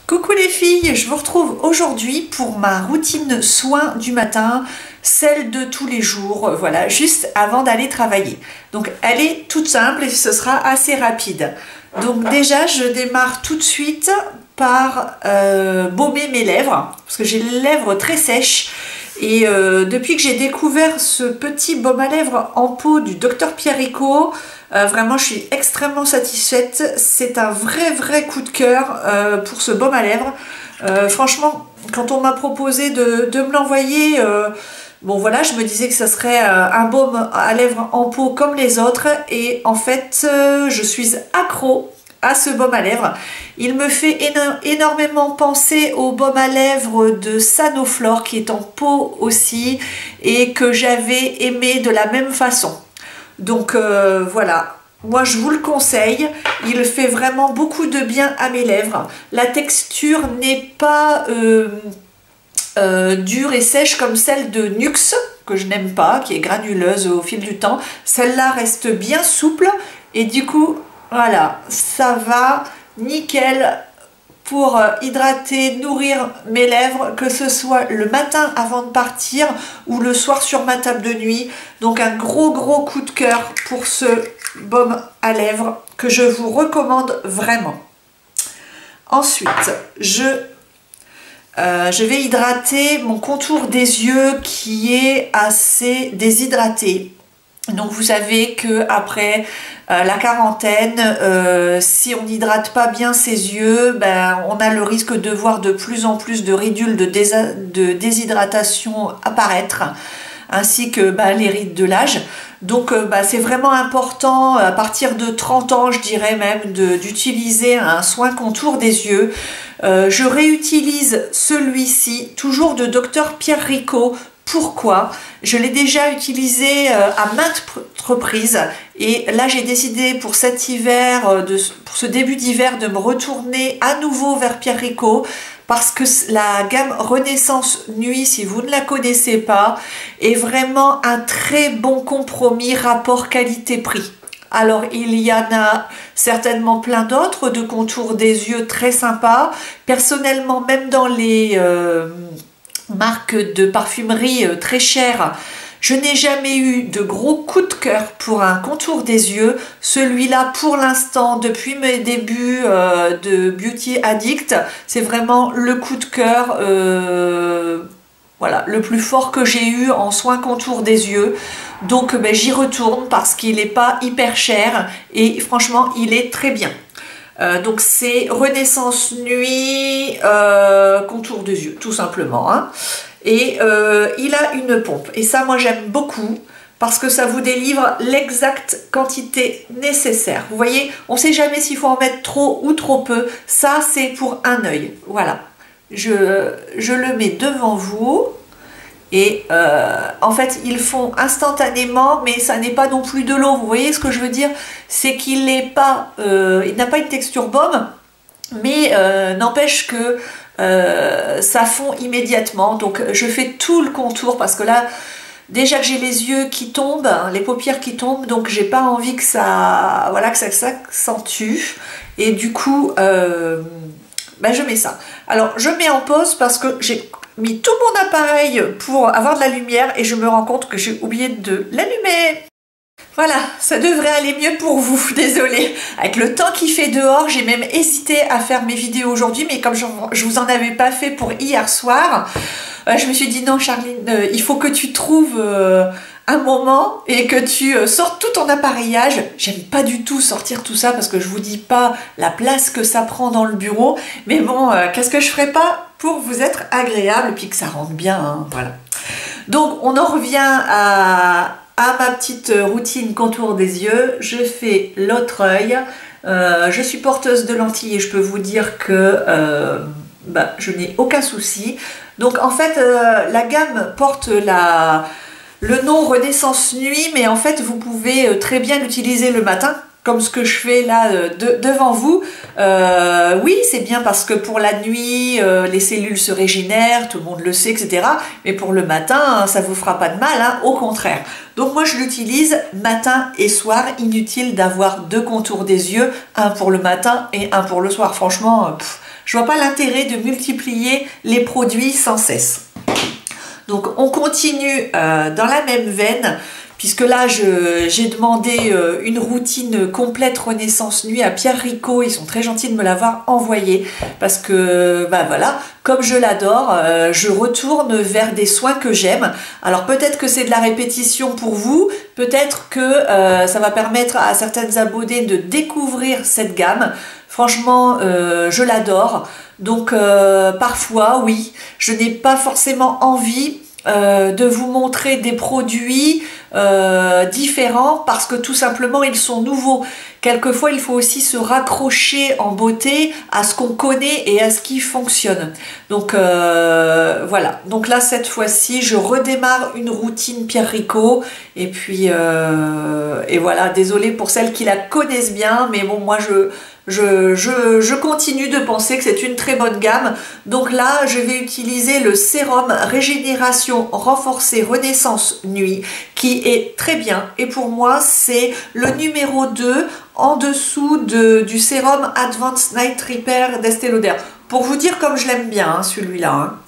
Coucou les filles, je vous retrouve aujourd'hui pour ma routine soin du matin, celle de tous les jours, voilà, juste avant d'aller travailler. Donc elle est toute simple et ce sera assez rapide. Donc déjà je démarre tout de suite par baumer mes lèvres, parce que j'ai les lèvres très sèches. Et depuis que j'ai découvert ce petit baume à lèvres en pot du Dr Pierrico, vraiment je suis extrêmement satisfaite. C'est un vrai coup de cœur pour ce baume à lèvres. Franchement, quand on m'a proposé de me l'envoyer, bon voilà, je me disais que ça serait un baume à lèvres en pot comme les autres. Et en fait, je suis accro à ce baume à lèvres. Il me fait énormément penser au baume à lèvres de Sanoflore qui est en pot aussi et que j'avais aimé de la même façon. Donc voilà, moi je vous le conseille, il fait vraiment beaucoup de bien à mes lèvres. La texture n'est pas dure et sèche comme celle de Nuxe, que je n'aime pas, qui est granuleuse au fil du temps. Celle-là reste bien souple et du coup, voilà, ça va nickel pour hydrater, nourrir mes lèvres, que ce soit le matin avant de partir ou le soir sur ma table de nuit. Donc un gros coup de cœur pour ce baume à lèvres que je vous recommande vraiment. Ensuite, je vais hydrater mon contour des yeux qui est assez déshydraté. Donc vous savez que après la quarantaine, si on n'hydrate pas bien ses yeux, ben, on a le risque de voir de plus en plus de ridules de déshydratation apparaître, ainsi que les rides de l'âge. Donc c'est vraiment important à partir de 30 ans, je dirais même, d'utiliser un soin contour des yeux. Je réutilise celui-ci, toujours de Dr Pierrico. Pourquoi? Je l'ai déjà utilisé à maintes reprises et là j'ai décidé pour cet hiver, pour ce début d'hiver, de me retourner à nouveau vers Pierrico parce que la gamme Renaissance Nuit, si vous ne la connaissez pas, est vraiment un très bon compromis rapport qualité-prix. Alors il y en a certainement plein d'autres de contours des yeux très sympas. Personnellement, même dans les marque de parfumerie très chère, je n'ai jamais eu de gros coup de cœur pour un contour des yeux. Celui-là, pour l'instant, depuis mes débuts de Beauty Addict, c'est vraiment le coup de cœur, voilà, le plus fort que j'ai eu en soin contour des yeux. Donc j'y retourne parce qu'il n'est pas hyper cher et franchement, il est très bien. Donc c'est Renaissance Nuit contour des yeux, tout simplement, hein. Et il a une pompe et ça moi j'aime beaucoup parce que ça vous délivre l'exacte quantité nécessaire. Vous voyez, on ne sait jamais s'il faut en mettre trop ou trop peu. Ça c'est pour un œil. Voilà, je le mets devant vous. Et en fait, ils font instantanément, mais ça n'est pas non plus de l'eau. Vous voyez ce que je veux dire? C'est qu'il n'est pas, il n'a pas une texture baume, mais n'empêche que ça fond immédiatement. Donc je fais tout le contour parce que là, déjà que j'ai les yeux qui tombent, hein, les paupières qui tombent, donc j'ai pas envie que ça, voilà, que ça s'accentue. Et du coup, je mets ça. Alors je mets en pause parce que j'ai mis tout mon appareil pour avoir de la lumière et je me rends compte que j'ai oublié de l'allumer. Voilà, ça devrait aller mieux pour vous, désolée. Avec le temps qu'il fait dehors, j'ai même hésité à faire mes vidéos aujourd'hui, mais comme je vous en avais pas fait pour hier soir, je me suis dit non Charline, il faut que tu trouves un moment et que tu sortes tout ton appareillage. J'aime pas du tout sortir tout ça parce que je vous dis pas la place que ça prend dans le bureau, mais bon, qu'est-ce que je ferais pas pour vous être agréable et puis que ça rentre bien, hein, voilà. Donc on en revient à ma petite routine contour des yeux. Je fais l'autre œil. Je suis porteuse de lentilles et je peux vous dire que je n'ai aucun souci. Donc en fait la gamme porte le nom Renaissance Nuit, mais en fait vous pouvez très bien l'utiliser le matin comme ce que je fais là devant vous. Oui, c'est bien parce que pour la nuit, les cellules se régénèrent, tout le monde le sait, etc. Mais pour le matin, ça vous fera pas de mal, hein, au contraire. Donc moi, je l'utilise matin et soir. Inutile d'avoir 2 contours des yeux, un pour le matin et un pour le soir. Franchement, je vois pas l'intérêt de multiplier les produits sans cesse. Donc on continue dans la même veine. Puisque là, j'ai demandé une routine complète Renaissance Nuit à Pierre Ricot. Ils sont très gentils de me l'avoir envoyé. Parce que, bah voilà, comme je l'adore, je retourne vers des soins que j'aime. Alors peut-être que c'est de la répétition pour vous. Peut-être que ça va permettre à certaines abonnés de découvrir cette gamme. Franchement, je l'adore. Donc parfois, oui, je n'ai pas forcément envie de vous montrer des produits différents parce que tout simplement ils sont nouveaux. Quelquefois il faut aussi se raccrocher en beauté à ce qu'on connaît et à ce qui fonctionne. Donc voilà, donc là cette fois-ci je redémarre une routine Pierre Ricot et puis et voilà, désolée pour celles qui la connaissent bien, mais bon, moi je continue de penser que c'est une très bonne gamme. Donc là, je vais utiliser le sérum Régénération Renforcée Renaissance Nuit qui est très bien. Et pour moi, c'est le numéro 2 en dessous du sérum Advanced Night Repair d'Estée Lauder. Pour vous dire comme je l'aime bien, hein, celui-là. Hein.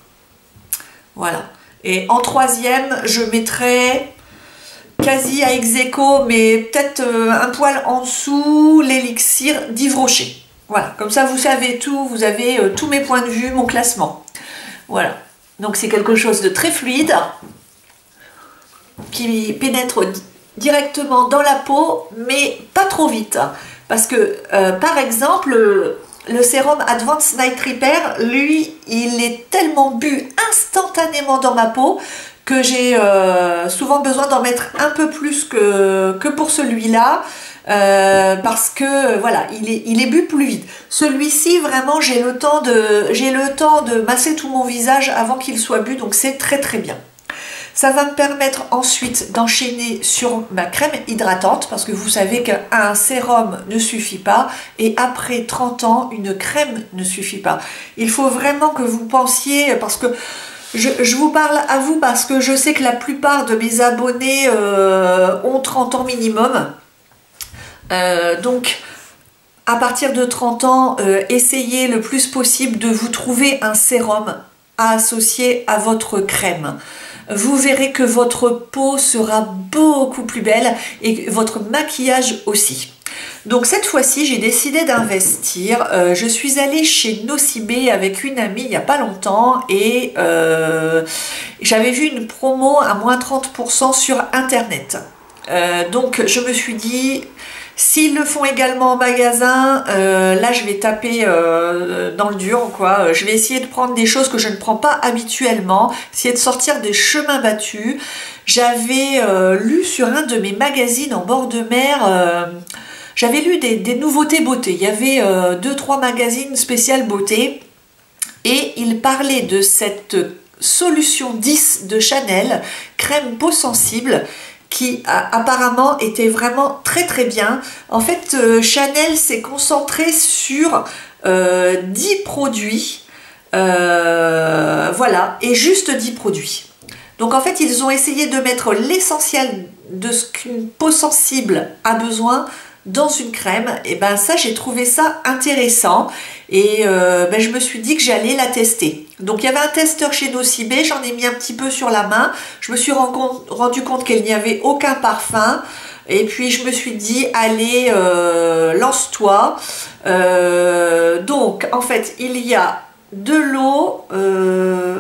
Voilà. Et en troisième, je mettrai quasi à ex-aequo, mais peut-être un poil en dessous, l'élixir d'Yves Rocher. Voilà, comme ça vous savez tout, vous avez tous mes points de vue, mon classement. Voilà, donc c'est quelque chose de très fluide, qui pénètre directement dans la peau, mais pas trop vite. Parce que, par exemple, le sérum Advanced Night Repair, lui, il est tellement bu instantanément dans ma peau que j'ai souvent besoin d'en mettre un peu plus que pour celui-là, parce que voilà, il est bu plus vite. Celui-ci, vraiment, j'ai le temps de masser tout mon visage avant qu'il soit bu, donc c'est très très bien. Ça va me permettre ensuite d'enchaîner sur ma crème hydratante, parce que vous savez qu'un sérum ne suffit pas, et après 30 ans, une crème ne suffit pas. Il faut vraiment que vous pensiez, parce que je vous parle à vous parce que je sais que la plupart de mes abonnés ont 30 ans minimum. Donc, à partir de 30 ans, essayez le plus possible de vous trouver un sérum à associer à votre crème. Vous verrez que votre peau sera beaucoup plus belle et votre maquillage aussi. Donc cette fois-ci, j'ai décidé d'investir. Je suis allée chez Nocibé avec une amie il n'y a pas longtemps et j'avais vu une promo à moins 30% sur Internet. Donc je me suis dit, s'ils le font également en magasin, là je vais taper dans le dur, quoi. Je vais essayer de prendre des choses que je ne prends pas habituellement, essayer de sortir des chemins battus. J'avais lu sur un de mes magazines en bord de mer, j'avais lu des nouveautés beauté. Il y avait 2-3 magazines spécial beauté et ils parlaient de cette solution 10 de Chanel, crème peau sensible, qui apparemment était vraiment très très bien. En fait, Chanel s'est concentré sur 10 produits, voilà, et juste 10 produits. Donc en fait, ils ont essayé de mettre l'essentiel de ce qu'une peau sensible a besoin dans une crème. Et ben ça, j'ai trouvé ça intéressant et ben, je me suis dit que j'allais la tester. Donc il y avait un testeur chez Nocibé, j'en ai mis un petit peu sur la main, je me suis rendu compte qu'il n'y avait aucun parfum et puis je me suis dit allez, lance-toi. Donc en fait il y a de l'eau,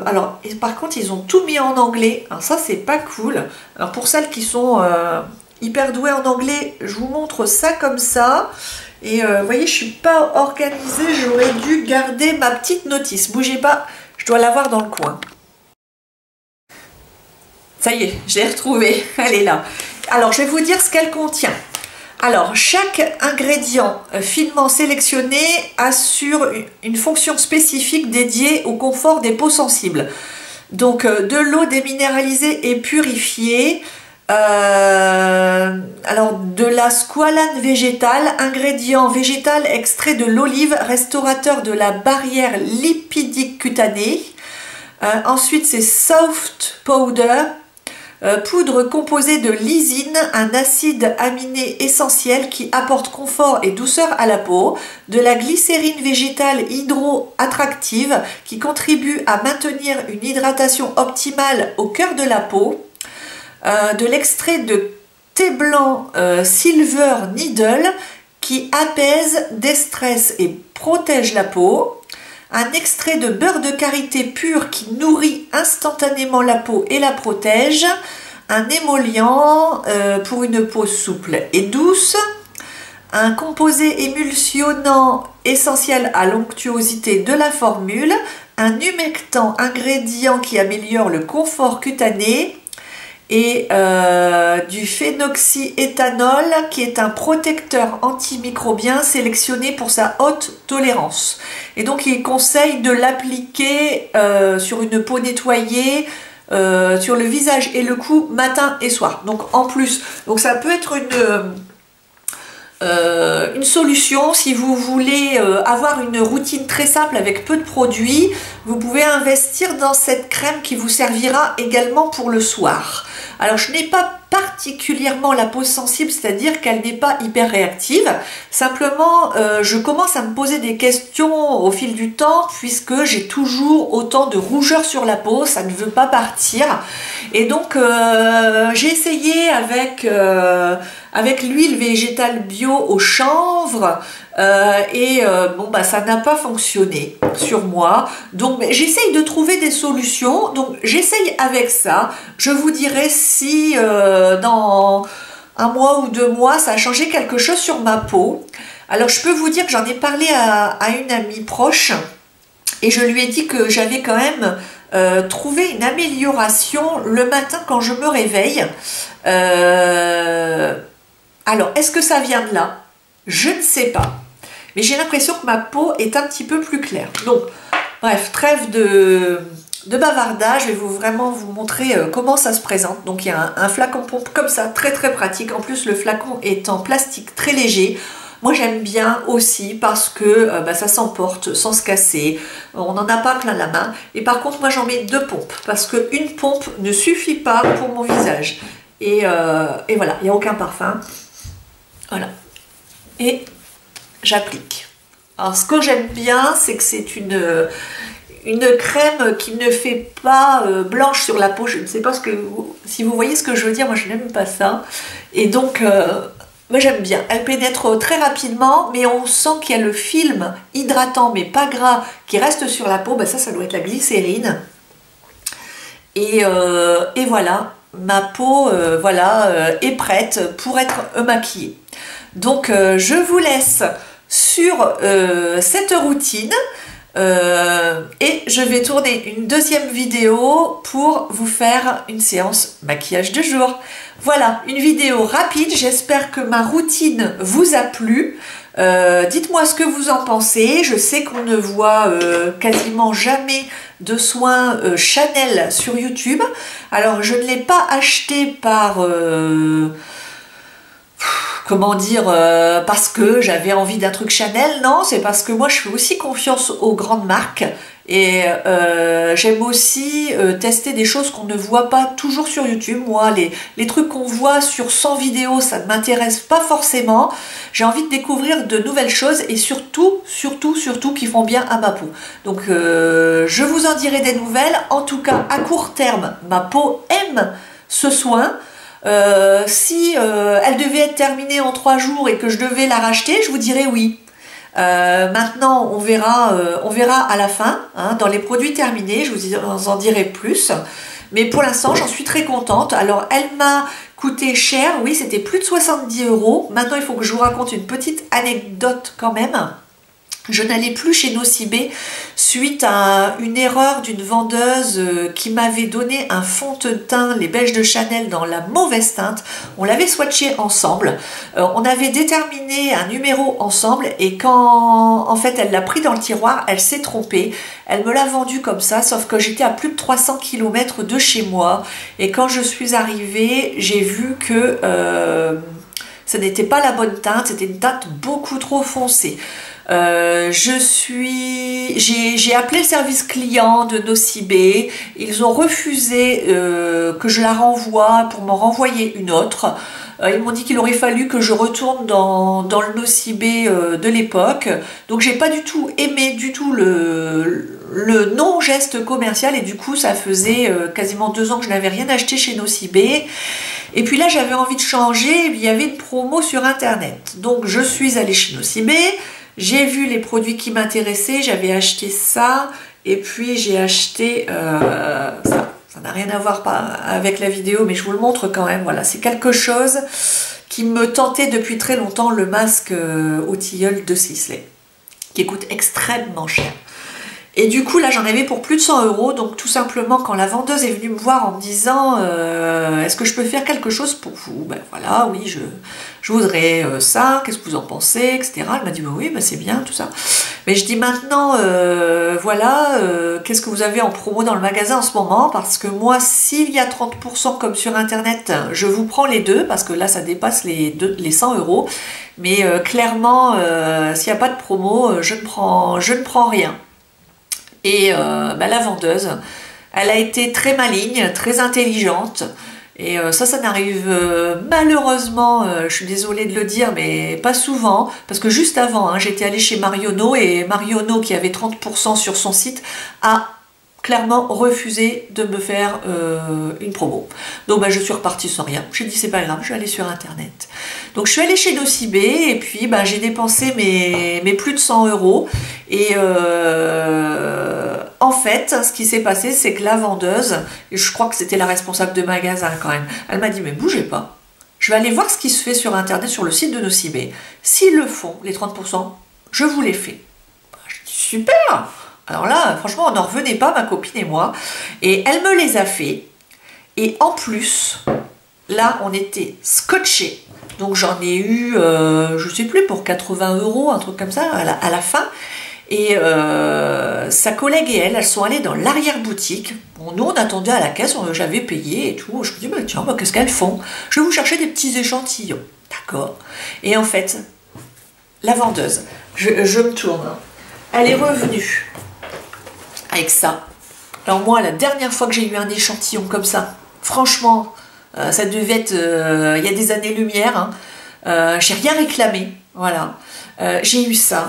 alors par contre ils ont tout mis en anglais, alors ça c'est pas cool. Alors pour celles qui sont hyper douées en anglais, je vous montre ça comme ça. Et vous voyez, je suis pas organisée, j'aurais dû garder ma petite notice. Bougez pas, je dois l'avoir dans le coin. Ça y est, je l'ai retrouvée, elle est là. Alors, je vais vous dire ce qu'elle contient. Alors, chaque ingrédient finement sélectionné assure une fonction spécifique dédiée au confort des peaux sensibles. Donc, de l'eau déminéralisée et purifiée, Alors de la squalane végétale, ingrédient végétal extrait de l'olive, restaurateur de la barrière lipidique cutanée. Ensuite c'est soft powder, poudre composée de lysine, un acide aminé essentiel qui apporte confort et douceur à la peau, de la glycérine végétale hydroattractive qui contribue à maintenir une hydratation optimale au cœur de la peau, de l'extrait de thé blanc Silver Needle qui apaise, déstresse et protège la peau, un extrait de beurre de karité pur qui nourrit instantanément la peau et la protège, un émollient pour une peau souple et douce, un composé émulsionnant essentiel à l'onctuosité de la formule, un humectant ingrédient qui améliore le confort cutané, et du phénoxyéthanol qui est un protecteur antimicrobien sélectionné pour sa haute tolérance. Et donc il conseille de l'appliquer sur une peau nettoyée, sur le visage et le cou matin et soir. Donc en plus, donc ça peut être une solution si vous voulez avoir une routine très simple avec peu de produits. Vous pouvez investir dans cette crème qui vous servira également pour le soir. Alors je n'ai pas particulièrement la peau sensible, c'est-à-dire qu'elle n'est pas hyper réactive. Simplement, je commence à me poser des questions au fil du temps puisque j'ai toujours autant de rougeur sur la peau, ça ne veut pas partir. Et donc, j'ai essayé avec l'huile végétale bio au chanvre bon bah ça n'a pas fonctionné sur moi. Donc j'essaye de trouver des solutions. Donc j'essaye avec ça. Je vous dirai si dans un mois ou 2 mois ça a changé quelque chose sur ma peau. Alors je peux vous dire que j'en ai parlé à une amie proche et je lui ai dit que j'avais quand même trouvé une amélioration le matin quand je me réveille. Alors est-ce que ça vient de là? Je ne sais pas. Mais j'ai l'impression que ma peau est un petit peu plus claire. Donc, bref, trêve de bavardage. Je vais vraiment vous montrer comment ça se présente. Donc, il y a un flacon pompe comme ça, très très pratique. En plus, le flacon est en plastique très léger. Moi, j'aime bien aussi parce que ça s'emporte sans se casser. On n'en a pas plein la main. Et par contre, moi, j'en mets 2 pompes parce qu'une pompe ne suffit pas pour mon visage. Et voilà, il n'y a aucun parfum. Voilà. Et j'applique. Alors ce que j'aime bien, c'est que c'est une crème qui ne fait pas blanche sur la peau. Je ne sais pas si vous voyez ce que je veux dire, moi je n'aime pas ça. Et donc, moi j'aime bien. Elle pénètre très rapidement, mais on sent qu'il y a le film hydratant, mais pas gras, qui reste sur la peau. Ça doit être la glycérine. Et voilà, ma peau est prête pour être maquillée. Donc je vous laisse sur cette routine et je vais tourner une deuxième vidéo pour vous faire une séance maquillage de jour. Voilà, une vidéo rapide, j'espère que ma routine vous a plu. Dites-moi ce que vous en pensez. Je sais qu'on ne voit quasiment jamais de soins Chanel sur YouTube. Alors je ne l'ai pas acheté par... comment dire, parce que j'avais envie d'un truc Chanel, non, c'est parce que moi je fais aussi confiance aux grandes marques et j'aime aussi tester des choses qu'on ne voit pas toujours sur YouTube. Moi, les trucs qu'on voit sur 100 vidéos, ça ne m'intéresse pas forcément. J'ai envie de découvrir de nouvelles choses et surtout qui font bien à ma peau. Donc je vous en dirai des nouvelles. En tout cas, à court terme, ma peau aime ce soin. Si elle devait être terminée en 3 jours et que je devais la racheter, je vous dirais oui. Maintenant, on verra à la fin, hein, dans les produits terminés, je vous en dirai plus. Mais pour l'instant, j'en suis très contente. Alors, elle m'a coûté cher, oui, c'était plus de 70 €. Maintenant, il faut que je vous raconte une petite anecdote quand même. Je n'allais plus chez Nocibé suite à une erreur d'une vendeuse qui m'avait donné un fond de teint, les beiges de Chanel, dans la mauvaise teinte. On l'avait swatché ensemble. On avait déterminé un numéro ensemble et quand en fait elle l'a pris dans le tiroir, elle s'est trompée. Elle me l'a vendu comme ça, sauf que j'étais à plus de 300 km de chez moi. Et quand je suis arrivée, j'ai vu que ce n'était pas la bonne teinte, c'était une teinte beaucoup trop foncée. J'ai appelé le service client de Nocibé, ils ont refusé que je la renvoie pour m'en renvoyer une autre. Ils m'ont dit qu'il aurait fallu que je retourne dans le Nocibé de l'époque, donc j'ai pas du tout aimé du tout le non-geste commercial et du coup ça faisait quasiment 2 ans que je n'avais rien acheté chez Nocibé. Et puis là j'avais envie de changer, il y avait une promo sur internet, donc je suis allée chez Nocibé. J'ai vu les produits qui m'intéressaient, j'avais acheté ça, et puis j'ai acheté ça. Ça n'a rien à voir avec la vidéo, mais je vous le montre quand même. Voilà, c'est quelque chose qui me tentait depuis très longtemps, le masque au tilleul de Sisley, qui coûte extrêmement cher. Et du coup, là, j'en avais pour plus de 100 €. Donc, tout simplement, quand la vendeuse est venue me voir en me disant est-ce que je peux faire quelque chose pour vous? Ben voilà, oui, je voudrais ça, qu'est-ce que vous en pensez, etc. Elle m'a dit bah oui, bah c'est bien, tout ça. Mais je dis maintenant, voilà, qu'est-ce que vous avez en promo dans le magasin en ce moment? Parce que moi, s'il y a 30% comme sur Internet, je vous prends les deux, parce que là, ça dépasse les 100 €. Mais clairement, s'il n'y a pas de promo, je ne prends rien. Et la vendeuse, elle a été très maligne, très intelligente. Et ça n'arrive malheureusement, je suis désolée de le dire, mais pas souvent. Parce que juste avant, hein, j'étais allée chez Marionneau et Marionneau, qui avait 30% sur son site, a clairement refusé de me faire une promo. Donc je suis repartie sans rien. J'ai dit c'est pas grave, je vais aller sur internet. Donc je suis allée chez Nocibé et puis j'ai dépensé mes plus de 100 €. Et en fait, ce qui s'est passé, c'est que la vendeuse, et je crois que c'était la responsable de magasin quand même, elle m'a dit mais bougez pas, je vais aller voir ce qui se fait sur internet, sur le site de Nocibé. S'ils le font, les 30%, je vous les fais. Je dis super. Alors là, franchement, on n'en revenait pas, ma copine et moi. Et elle me les a fait. Et en plus, là, on était scotchés. Donc j'en ai eu, je sais plus, pour 80 €, un truc comme ça, à la fin. Et sa collègue et elles sont allées dans l'arrière-boutique. Bon, nous, on attendait à la caisse, j'avais payé et tout. Je me dis, bah, tiens, qu'est-ce qu'elles font? Je vais vous chercher des petits échantillons. D'accord. Et en fait, la vendeuse, je me tourne, elle est revenue avec ça. Alors moi, la dernière fois que j'ai eu un échantillon comme ça, franchement, ça devait être il y a des années-lumière, hein. J'ai rien réclamé, voilà. J'ai eu ça,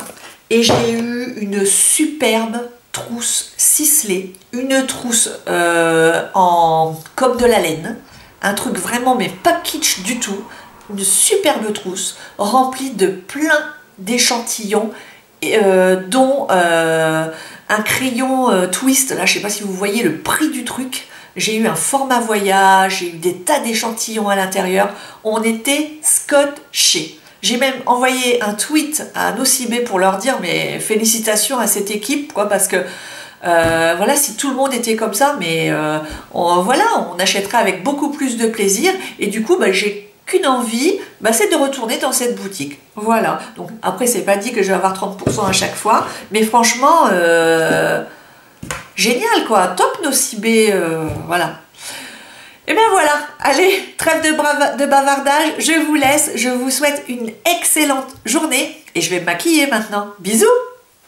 et j'ai eu une superbe trousse Sisley, une trousse comme de la laine, un truc vraiment, mais pas kitsch du tout, une superbe trousse, remplie de plein d'échantillons, dont un crayon twist, là je sais pas si vous voyez le prix du truc, j'ai eu un format voyage, j'ai eu des tas d'échantillons à l'intérieur, on était scotchés. J'ai même envoyé un tweet à Nocibé pour leur dire mais félicitations à cette équipe, quoi, parce que voilà, si tout le monde était comme ça, mais voilà, on achèterait avec beaucoup plus de plaisir, et du coup j'ai qu'une envie, c'est de retourner dans cette boutique. Voilà. Donc après, c'est pas dit que je vais avoir 30% à chaque fois, mais franchement, génial quoi, top Nocibé, voilà. Et bien voilà, allez, trêve de bavardage, je vous laisse, je vous souhaite une excellente journée et je vais me maquiller maintenant. Bisous!